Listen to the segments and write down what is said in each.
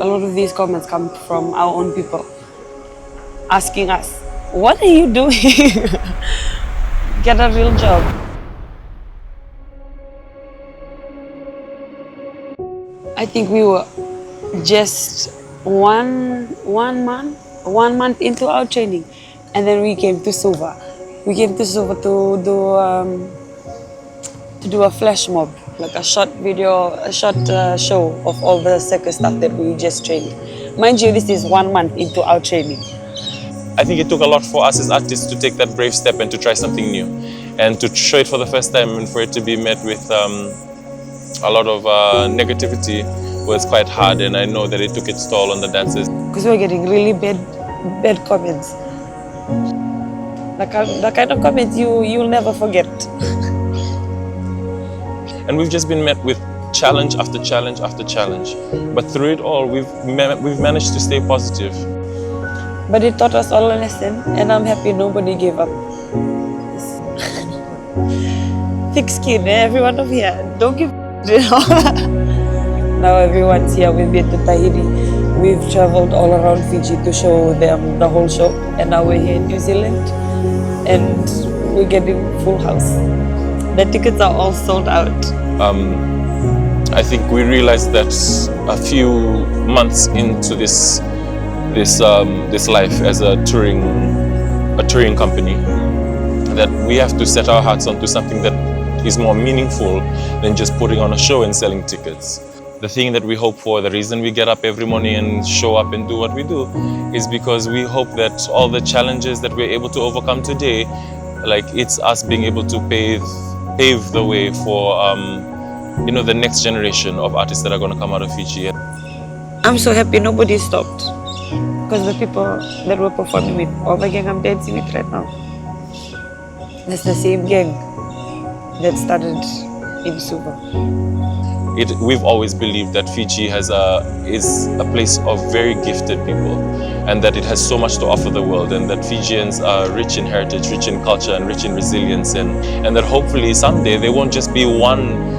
A lot of these comments come from our own people asking us, what are you doing? Get a real job. I think we were just one month into our training, and then we came to Suva. We came to Suva to do a flash mob, like a short video, a short show of all the circus stuff that we just trained. Mind you, this is 1 month into our training. I think it took a lot for us as artists to take that brave step and to try something new, and to show it for the first time, and for it to be met with a lot of negativity was quite hard, and I know that it took its toll on the dancers. Because we were getting really bad comments. The kind of comments you'll never forget. And we've just been met with challenge after challenge after challenge. But through it all, we've managed to stay positive. But it taught us all a lesson, and I'm happy nobody gave up. Thick skin, every one of here. Don't give Now everyone's here. We've been to Tahiti. We've traveled all around Fiji to show them the whole show. And now we're here in New Zealand. And we're getting full house. The tickets are all sold out. I think we realized that a few months into this life as a touring company, that we have to set our hearts onto something that is more meaningful than just putting on a show and selling tickets. The thing that we hope for, the reason we get up every morning and show up and do what we do, is because we hope that all the challenges that we're able to overcome today, like it's us being able to pave the way for the next generation of artists that are going to come out of Fiji. I'm so happy nobody stopped, because the people that we're performing with, all the gang I'm dancing with right now, that's the same gang that started in Suva. We've always believed that Fiji is a place of very gifted people, and that it has so much to offer the world, and that Fijians are rich in heritage, rich in culture, and rich in resilience, and that hopefully someday there won't just be one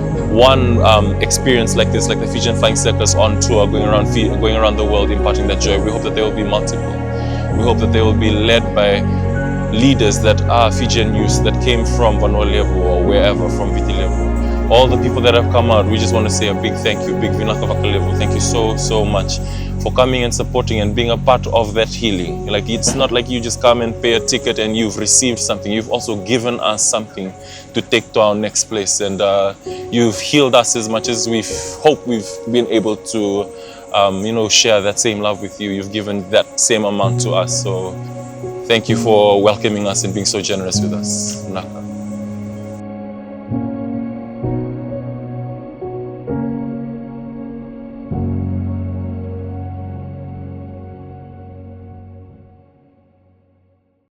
experience like this, like the Fijian Flying Circus on tour, going around the world imparting that joy. We hope that there will be multiple. We hope that they will be led by leaders that are Fijian youth that came from Vanua Levu or wherever, from Viti Levu. All the people that have come out, we just want to say a big thank you, big VINAKA VAKA LEVU. Thank you so much for coming and supporting and being a part of that healing. Like, it's not like you just come and pay a ticket and you've received something. You've also given us something to take to our next place, and you've healed us as much as we hope we've been able to share that same love with you. You've given that same amount to us, so thank you for welcoming us and being so generous with us. Naka.